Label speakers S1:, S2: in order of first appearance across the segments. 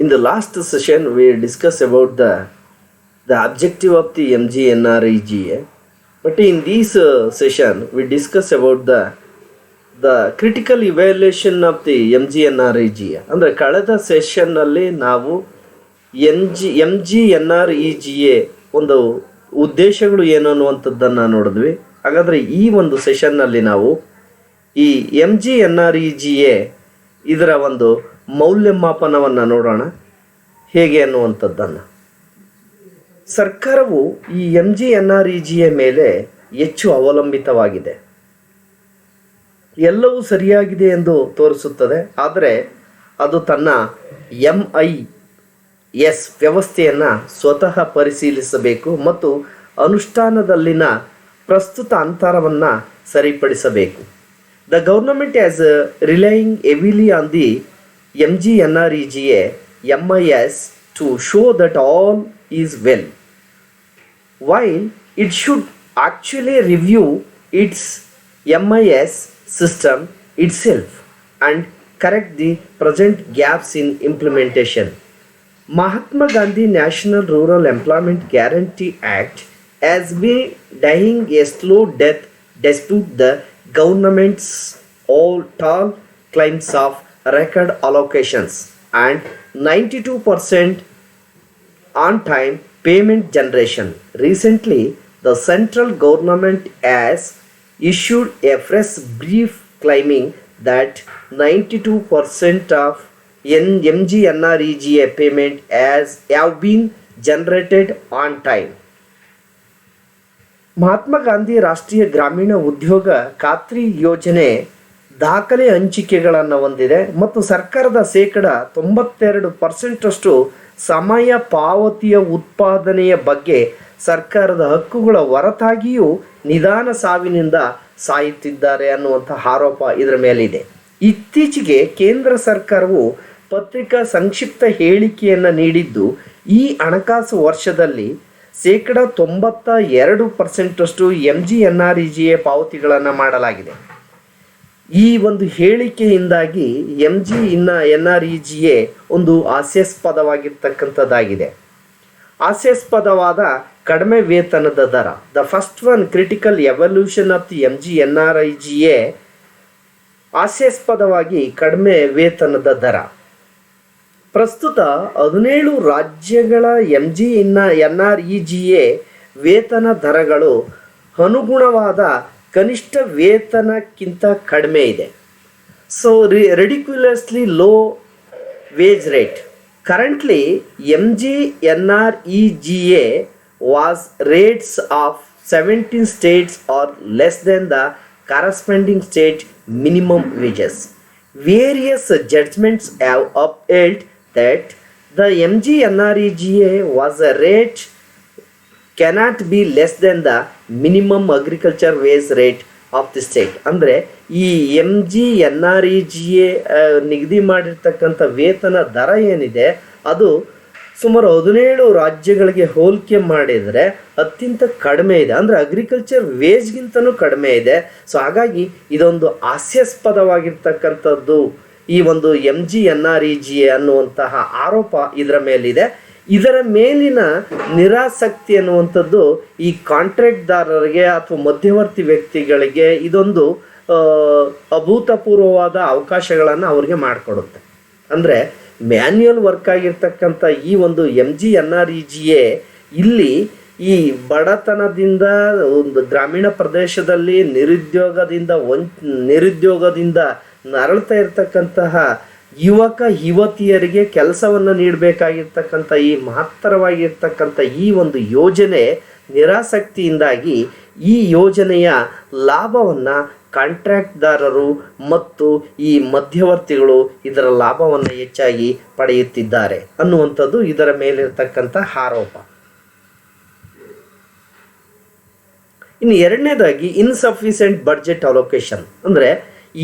S1: In the last session, we discussed about the objective of the MGNREGA, but in this session, we discuss about the critical evaluation of the MGNREGA. ಅಂದರೆ ಕಳೆದ ಸೆಷನ್ನಲ್ಲಿ ನಾವು MGNREGA ಒಂದು ಉದ್ದೇಶಗಳು ಏನು ಅನ್ನುವಂಥದ್ದನ್ನು ನೋಡಿದ್ವಿ. ಹಾಗಾದರೆ ಈ ಒಂದು ಸೆಷನ್ನಲ್ಲಿ ನಾವು ಈ MGNREGA ಇದರ ಒಂದು ಮೌಲ್ಯಮಾಪನವನ್ನು ನೋಡೋಣ ಹೇಗೆ ಅನ್ನುವಂಥದ್ದನ್ನು. ಸರ್ಕಾರವು ಈ MGNREGA ಮೇಲೆ ಹೆಚ್ಚು ಅವಲಂಬಿತವಾಗಿದೆ. ಎಲ್ಲವೂ ಸರಿಯಾಗಿದೆ ಎಂದು ತೋರಿಸುತ್ತದೆ, ಆದರೆ ಅದು ತನ್ನ MIS ವ್ಯವಸ್ಥೆಯನ್ನು ಸ್ವತಃ ಪರಿಶೀಲಿಸಬೇಕು ಮತ್ತು ಅನುಷ್ಠಾನದಲ್ಲಿನ ಪ್ರಸ್ತುತ ಅಂತರವನ್ನು ಸರಿಪಡಿಸಬೇಕು. The government is relying heavily on the MGNREGA MIS to show that all is well, while it should actually review its MIS system itself and correct the present gaps in implementation. Mahatma Gandhi National Rural Employment Guarantee Act has been dying a slow death despite the government's all tall claims of record allocations and 92% on-time payment generation. Recently, the central government has issued a fresh brief claiming that 92% of MGNREGA payment have been generated on time. Mahatma Gandhi ರಾಷ್ಟ್ರೀಯ ಗ್ರಾಮೀಣ ಉದ್ಯೋಗ ಖಾತ್ರಿ ಯೋಜನೆ ದಾಖಲೆ ಹಂಚಿಕೆಗಳನ್ನು ಹೊಂದಿದೆ ಮತ್ತು ಸರ್ಕಾರದ 92% ಸಮಯ ಪಾವತಿಯ ಉತ್ಪಾದನೆಯ ಬಗ್ಗೆ ಸರ್ಕಾರದ ಹಕ್ಕುಗಳ ಹೊರತಾಗಿಯೂ ನಿಧಾನ ಸಾವಿನಿಂದ ಸಾಯುತ್ತಿದ್ದಾರೆ ಅನ್ನುವಂಥ ಆರೋಪ ಇದರ ಮೇಲಿದೆ. ಇತ್ತೀಚೆಗೆ ಕೇಂದ್ರ ಸರ್ಕಾರವು ಪತ್ರಿಕಾ ಸಂಕ್ಷಿಪ್ತ ಹೇಳಿಕೆಯನ್ನು ನೀಡಿದ್ದು ಈ ಹಣಕಾಸು ವರ್ಷದಲ್ಲಿ 92% MGNREGA ಪಾವತಿಗಳನ್ನು ಮಾಡಲಾಗಿದೆ. ಈ ಒಂದು ಹೇಳಿಕೆಯಿಂದಾಗಿ MGNREGA ಒಂದು ಹಾಸ್ಯಾಸ್ಪದವಾಗಿರ್ತಕ್ಕಂಥದ್ದಾಗಿದೆ. ಹಾಸ್ಯಾಸ್ಪದವಾದ ಕಡಿಮೆ ವೇತನದ ದರ. The first one critical evolution of the MGNREGA ಹಾಸ್ಯಾಸ್ಪದವಾಗಿ ಕಡಿಮೆ ವೇತನದ ದರ. ಪ್ರಸ್ತುತ 17 ರಾಜ್ಯಗಳ MGNREGA ವೇತನ ದರಗಳು ಅನುಗುಣವಾದ ಕನಿಷ್ಠ ವೇತನಕ್ಕಿಂತ ಕಡಿಮೆ ಇದೆ. So ridiculously low wage rate. Currently, MGNREGA was rates of 17 states or less than the corresponding state minimum wages. Various judgments have upheld that the MGNREGA was a rate cannot be less than the minimum agriculture wage rate of the state. ಅಂದರೆ ಈ MGNREGA ನಿಗದಿ ಮಾಡಿರ್ತಕ್ಕಂಥ ವೇತನ ದರ ಏನಿದೆ ಅದು ಸುಮಾರು 17 ರಾಜ್ಯಗಳಿಗೆ ಹೋಲಿಕೆ ಮಾಡಿದರೆ ಅತ್ಯಂತ ಕಡಿಮೆ ಇದೆ. ಅಂದರೆ ಅಗ್ರಿಕಲ್ಚರ್ ವೇಜ್ಗಿಂತನೂ ಕಡಿಮೆ ಇದೆ. ಸೊ ಹಾಗಾಗಿ ಇದೊಂದು ಹಾಸ್ಯಾಸ್ಪದವಾಗಿರ್ತಕ್ಕಂಥದ್ದು ಈ ಒಂದು MGNREGA ಅನ್ನುವಂತಹ ಆರೋಪ ಇದರ ಮೇಲಿದೆ. ಇದರ ಮೇಲಿನ ನಿರಾಸಕ್ತಿ ಅನ್ನುವಂಥದ್ದು ಈ ಕಾಂಟ್ರಾಕ್ಟ್ದಾರರಿಗೆ ಅಥವಾ ಮಧ್ಯವರ್ತಿ ವ್ಯಕ್ತಿಗಳಿಗೆ ಇದೊಂದು ಅಭೂತಪೂರ್ವವಾದ ಅವಕಾಶಗಳನ್ನು ಅವ್ರಿಗೆ ಮಾಡಿಕೊಡುತ್ತೆ. ಅಂದರೆ ಮ್ಯಾನ್ಯುಯಲ್ ವರ್ಕ್ ಆಗಿರ್ತಕ್ಕಂಥ ಈ ಒಂದು MGNREGA ಇಲ್ಲಿ ಈ ಬಡತನದಿಂದ ಒಂದು ಗ್ರಾಮೀಣ ಪ್ರದೇಶದಲ್ಲಿ ನಿರುದ್ಯೋಗದಿಂದ ನರಳ್ತಾ ಇರ್ತಕ್ಕಂತಹ ಯುವಕ ಯುವತಿಯರಿಗೆ ಕೆಲಸವನ್ನು ನೀಡಬೇಕಾಗಿರ್ತಕ್ಕಂಥ ಈ ಮಹತ್ತರವಾಗಿರ್ತಕ್ಕಂಥ ಈ ಒಂದು ಯೋಜನೆ ನಿರಾಸಕ್ತಿಯಿಂದಾಗಿ ಈ ಯೋಜನೆಯ ಲಾಭವನ್ನು ಕಾಂಟ್ರಾಕ್ಟ್ದಾರರು ಮತ್ತು ಈ ಮಧ್ಯವರ್ತಿಗಳು ಇದರ ಲಾಭವನ್ನು ಹೆಚ್ಚಾಗಿ ಪಡೆಯುತ್ತಿದ್ದಾರೆ ಅನ್ನುವಂಥದ್ದು ಇದರ ಮೇಲಿರ್ತಕ್ಕಂಥ ಆರೋಪ. ಇನ್ನು ಎರಡನೇದಾಗಿ ಇನ್ಸಫಿಷಿಯೆಂಟ್ ಬಡ್ಜೆಟ್ ಅಲೋಕೇಶನ್. ಅಂದರೆ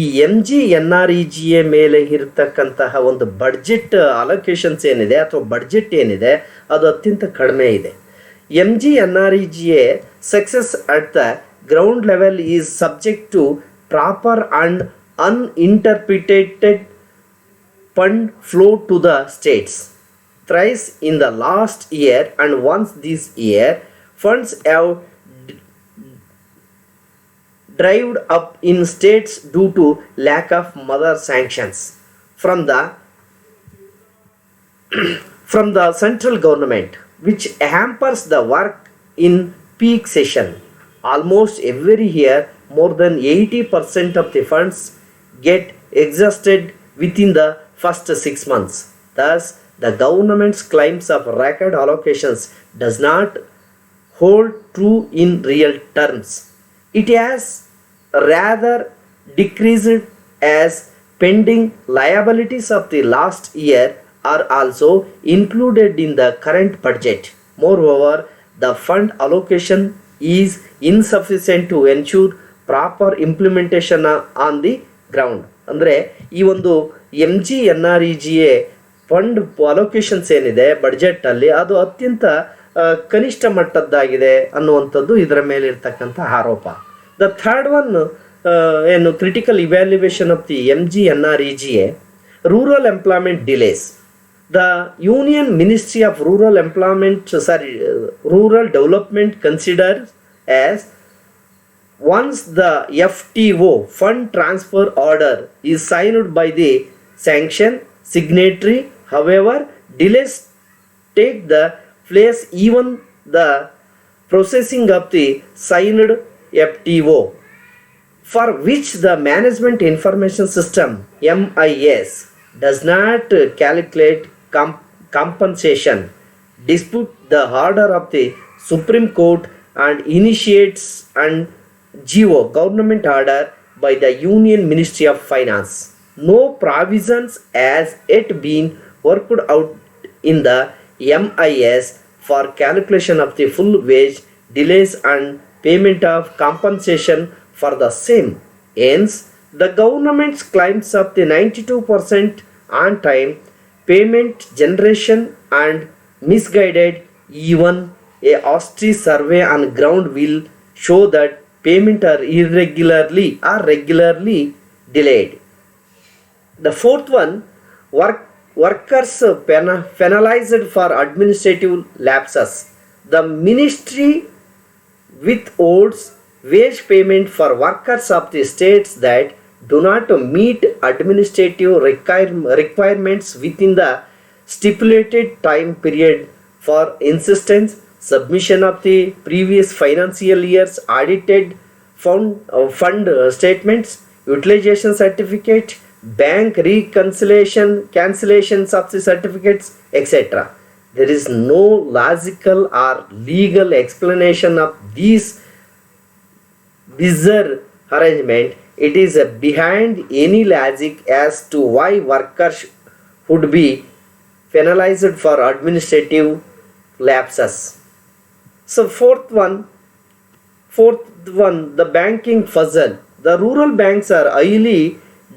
S1: ಈ MGNREGA ಮೇಲೆ ಇರತಕ್ಕಂತಹ ಒಂದು ಬಡ್ಜೆಟ್ ಅಲೋಕೇಶನ್ಸ್ ಏನಿದೆ ಅಥವಾ ಬಡ್ಜೆಟ್ ಏನಿದೆ ಅದು ಅತ್ಯಂತ ಕಡಿಮೆ ಇದೆ. MGNREGA success at the ground level is subject to proper and uninterpreted fund flow to the states. thrice in the last year, and once this year. Funds have dried up in states due to lack of mother sanctions from the central government, which hampers the work in peak session. Almost every year, more than 80% of the funds get exhausted within the first 6 months. Thus, the government's claims of record allocations does not hold true in real terms. It has rather decreased, as pending liabilities of the last year are also included in the current budget. Moreover, the fund allocation is insufficient to ensure proper implementation on the ground. ಅಂದರೆ ಈ ಒಂದು MGNREGA fund allocations ಏನಿದೆ ಬಡ್ಜೆಟಲ್ಲಿ ಅದು ಅತ್ಯಂತ ಕನಿಷ್ಠ ಮಟ್ಟದ್ದಾಗಿದೆ ಅನ್ನುವಂಥದ್ದು ಇದರ ಮೇಲೆ ಇರ್ತಕ್ಕಂಥ ಆರೋಪ. ದ ಥರ್ಡ್ ಒನ್ ಏನು critical evaluation of the MGNREGA, rural employment delays. The Union Ministry of Rural Development considers as once the FTO fund transfer order is signed by the sanction signatory. However, delays take the place even the processing of the signed FTO, for which the Management Information System MIS does not calculate compensation, dispute the order of the Supreme Court and initiates an GO government order by the Union Ministry of Finance. No provisions has yet been worked out in the MIS for calculation of the full wage, delays and payment of compensation for the same. Hence, the government's claims of the 92% on time payment generation and misguided. Even a austere survey on ground will show that payment are regularly delayed. The fourth one, workers penalized for administrative lapses. The ministry withholds wage payment for workers of the states that do not meet administrative requirements within the stipulated time period. For instance, submission of the previous financial year's audited fund statements, utilization certificate, bank cancellations of the certificates, etc. There is no logical or legal explanation of this bizarre arrangement. It is behind any logic as to why workers would be penalized for administrative lapses. So fourth one, the banking puzzle. The rural banks are highly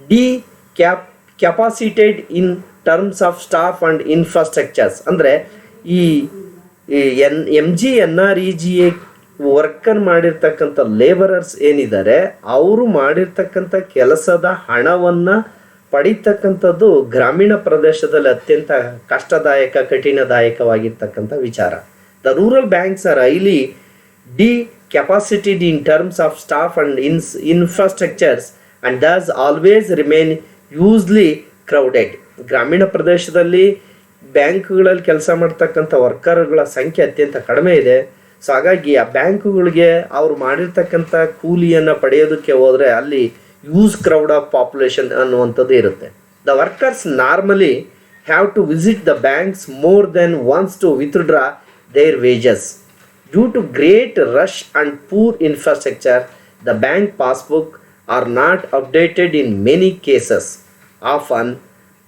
S1: decapacitated in terms of staff and infrastructures. ಅಂದರೆ ಈ MGNREGA worker ಮಾಡಿರ್ತಕ್ಕಂಥ labourers ಏನಿದ್ದಾರೆ ಅವರು ಮಾಡಿರ್ತಕ್ಕಂಥ ಕೆಲಸದ ಹಣವನ್ನು ಪಡಿತಕ್ಕಂಥದ್ದು ಗ್ರಾಮೀಣ ಪ್ರದೇಶದಲ್ಲಿ ಅತ್ಯಂತ ಕಠಿಣದಾಯಕವಾಗಿರ್ತಕ್ಕಂಥ ವಿಚಾರ. The rural banks are highly decapacitated in terms of staff and infrastructures and thus always remain hugely crowded. ಗ್ರಾಮೀಣ ಪ್ರದೇಶದಲ್ಲಿ ಬ್ಯಾಂಕ್ಗಳಲ್ಲಿ ಕೆಲಸ ಮಾಡ್ತಕ್ಕಂಥ ವರ್ಕರ್ಗಳ ಸಂಖ್ಯೆ ಅತ್ಯಂತ ಕಡಿಮೆ ಇದೆ. ಸೊ ಹಾಗಾಗಿ ಆ ಬ್ಯಾಂಕುಗಳಿಗೆ ಅವರು ಮಾಡಿರ್ತಕ್ಕಂಥ ಕೂಲಿಯನ್ನು ಪಡೆಯೋದಕ್ಕೆ ಹೋದರೆ ಅಲ್ಲಿ ಯೂಸ್ ಕ್ರೌಡ್ ಆಫ್ ಪಾಪ್ಯುಲೇಷನ್ ಅನ್ನುವಂಥದ್ದು ಇರುತ್ತೆ. The workers normally have to visit the banks more than once to withdraw their wages. Due to great rush and poor infrastructure, the bank passbook are not updated in many cases. Often,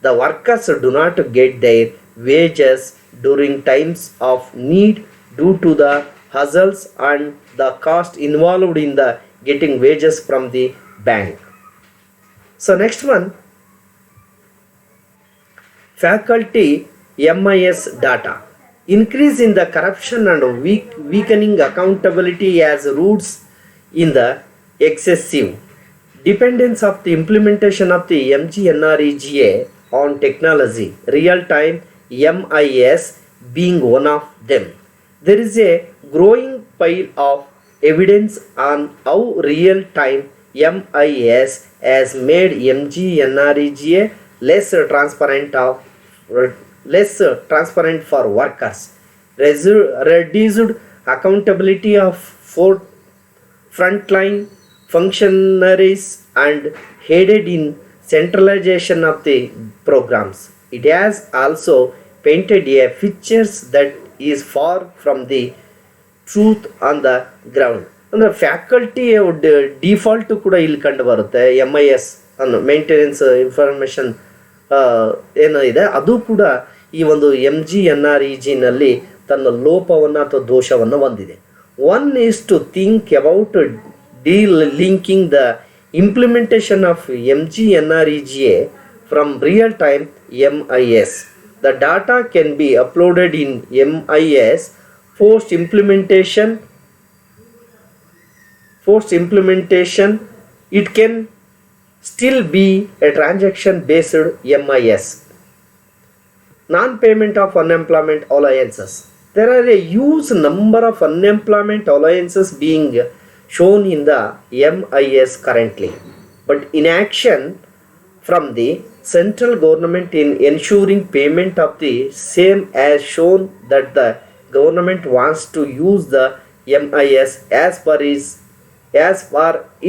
S1: the workers do not get their wages during times of need due to the hustles and the cost involved in the getting wages from the bank. So next one, faculty MIS data. Increase in the corruption and weakening accountability as roots in the excessive dependence of the implementation of the MGNREGA on technology, real-time MIS being one of them. There is a growing pile of evidence on how real-time MIS has made MGNREGA less transparent for workers, reduced accountability of for frontline functionaries, and aided in centralization of the programs. It has also painted a picture that is far from the truth on the ground. ಅಂದರೆ faculty default ಕೂಡ ಇಲ್ಲಿ ಕಂಡು ಬರುತ್ತೆ. MIS ಅನ್ನು maintenance information ಏನು ಇದೆ ಅದು ಕೂಡ ಈ ಒಂದು MGNREGನಲ್ಲಿ ತನ್ನ ಲೋಪವನ್ನು ಅಥವಾ ದೋಷವನ್ನು ಹೊಂದಿದೆ. One is to think about linking the implementation of MGNREGA from real-time MIS. The data can be uploaded in MIS post-implementation. It can still be a transaction-based MIS. Non-payment of unemployment allowances. There are a huge number of unemployment allowances being shown in the MIS currently, but inaction from the central government in ensuring payment of the same has shown that the government wants to use the MIS as per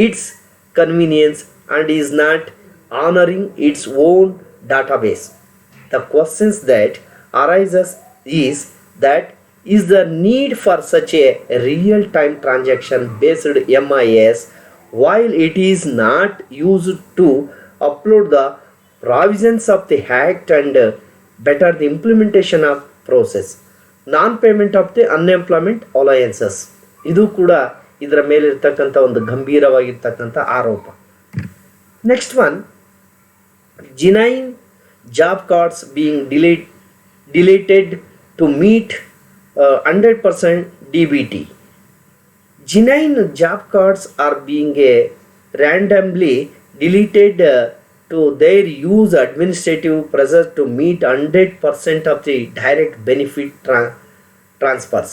S1: its convenience and is not honoring its own database. The questions that arises is the need for such a real-time transaction based MIS while it is not used to upload the provisions of the act and better the implementation of process. Non-payment of the unemployment allowances, ಇದು ಕೂಡ ಇದರ ಮೇಲಿರ್ತಕ್ಕಂಥ ಒಂದು ಗಂಭೀರವಾಗಿರ್ತಕ್ಕಂಥ ಆರೋಪ. Next one, genuine job cards being deleted to meet 100% DBT. Genuine job cards are being randomly deleted to their use administrative pressure to meet 100% of the direct benefit transfers.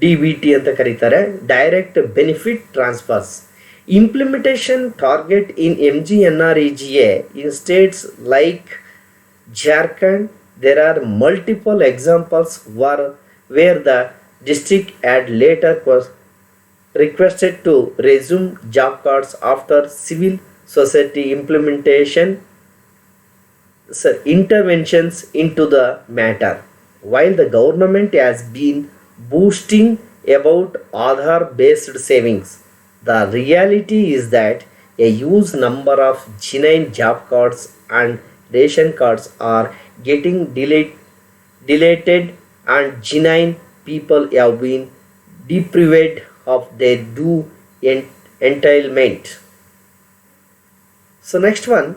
S1: DBT ಅಂತ ಕರೀತಾರೆ, direct benefit transfers. Implementation target in MGNREGA in states like Jharkhand. There are multiple examples where the district had later requested to resume job cards after civil society interventions into the matter. While the government has been boasting about Aadhaar based savings, the reality is that a huge number of genuine job cards and ration cards are getting deleted and genuine people have been deprived of their due entitlement. So next one,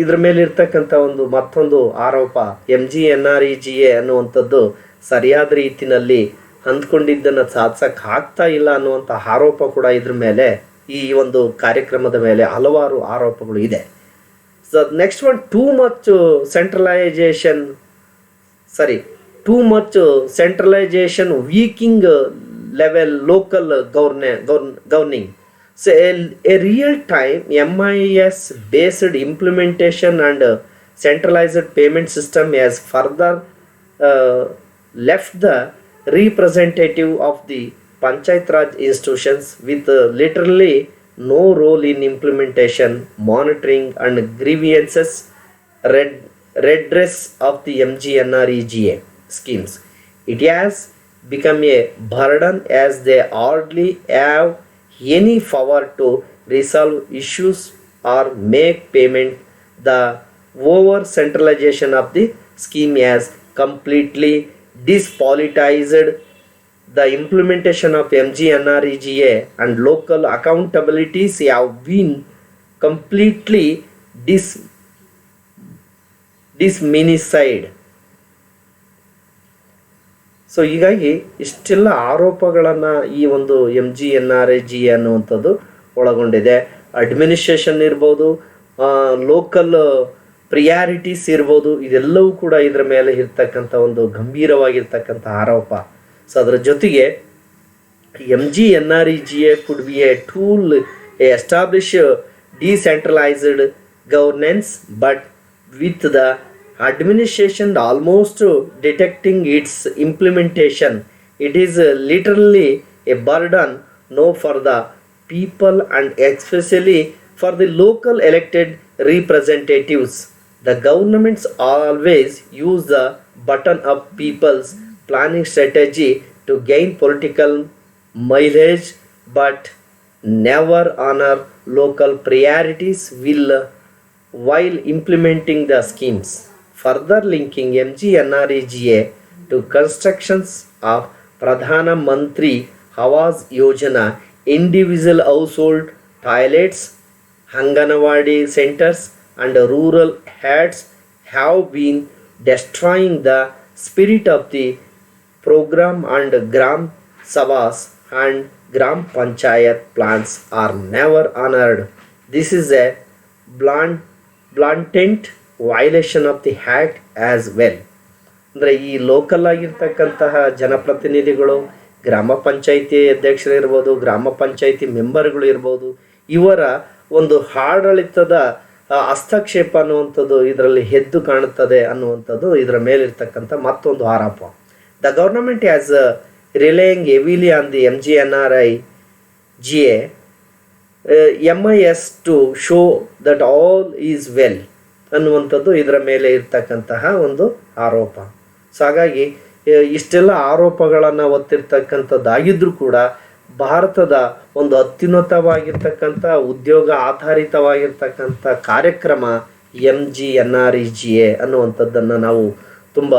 S1: ಇದ್ರ ಮೇಲಿರ್ತಕ್ಕಂಥ ಮತ್ತೊಂದು ಆರೋಪ, MGNREGA ಅನ್ನುವಂಥದ್ದು ಸರಿಯಾದ ರೀತಿಯಲ್ಲಿ ಅಂದ್ಕೊಂಡಿದ್ದನ್ನು ಸಾಧಿಸಕ್ಕೆ ಆಗ್ತಾ ಇಲ್ಲ ಅನ್ನುವಂಥ ಆರೋಪ ಕೂಡ ಇದ್ರ ಮೇಲೆ, ಈ ಒಂದು ಕಾರ್ಯಕ್ರಮದ ಮೇಲೆ ಹಲವಾರು ಆರೋಪಗಳು ಇದೆ. So next one, too much centralization weakening level local governing. So a real-time MIS based implementation and centralized payment system has further left the representative of the Panchayat Raj institutions with literally no role in implementation, monitoring and grievances redress of the MGNREGA schemes. It has become a burden as they hardly have any power to resolve issues or make payment. The over centralization of the scheme has completely dispolitized the implementation of MGNREGA, and local accountabilities have been completely diminished. So ಹೀಗಾಗಿ ಇಷ್ಟೆಲ್ಲ ಆರೋಪಗಳನ್ನು ಈ ಒಂದು MGNREGA ಅನ್ನುವಂಥದ್ದು ಒಳಗೊಂಡಿದೆ. Administration ಇರ್ಬೋದು, local priorities ಇರ್ಬೋದು, ಇದೆಲ್ಲವೂ ಕೂಡ ಇದರ ಮೇಲೆ ಇರ್ತಕ್ಕಂಥ ಒಂದು ಗಂಭೀರವಾಗಿರ್ತಕ್ಕಂಥ ಆರೋಪ. ಸೊ ಅದರ ಜೊತೆಗೆ MGNREGA could be a tool establish decentralized governance, but with the administration almost detecting its implementation, it is literally a burden no for the people and especially for the local elected representatives. The governments always use the button up people's planning strategy to gain political mileage, but never honor local priorities while implementing the schemes. Further linking MGNREGA to constructions of Pradhana Mantri Awas Yojana, individual household toilets, Anganwadi centers and rural heads have been destroying the spirit of the program, and Gram Sabhas and Gram Panchayat plans are never honored. This is a blatant violation of the act as well. ಅಂದರೆ ಈ local ಆಗಿರ್ತಕ್ಕಂತಹ ಜನಪ್ರತಿನಿಧಿಗಳು, ಗ್ರಾಮ ಪಂಚಾಯಿತಿ ಅಧ್ಯಕ್ಷರಿರ್ಬೋದು, ಗ್ರಾಮ ಪಂಚಾಯಿತಿ ಮೆಂಬರ್ಗಳು ಇರ್ಬೋದು, ಇವರ ಒಂದು ಆಡಳಿತದ ಹಸ್ತಕ್ಷೇಪ ಅನ್ನುವಂಥದ್ದು ಇದರಲ್ಲಿ ಎದ್ದು ಕಾಣುತ್ತದೆ ಅನ್ನುವಂಥದ್ದು ಇದರ ಮೇಲಿರ್ತಕ್ಕಂಥ ಮತ್ತೊಂದು ಆರೋಪ. The government has relying heavily on the MGNREGA MIS to show that all is well ಅನ್ನುವಂಥದ್ದು ಇದರ ಮೇಲೆ ಇರ್ತಕ್ಕಂತಹ ಒಂದು ಆರೋಪ. ಸೊ ಹಾಗಾಗಿ ಇಷ್ಟೆಲ್ಲ ಆರೋಪಗಳನ್ನು ಒತ್ತಿರ್ತಕ್ಕಂಥದ್ದಾಗಿದ್ದರೂ ಕೂಡ ಭಾರತದ ಒಂದು ಅತ್ಯುನ್ನತವಾಗಿರ್ತಕ್ಕಂಥ ಉದ್ಯೋಗ ಆಧಾರಿತವಾಗಿರ್ತಕ್ಕಂಥ ಕಾರ್ಯಕ್ರಮ MGNREGA ಅನ್ನುವಂಥದ್ದನ್ನು ನಾವು ತುಂಬ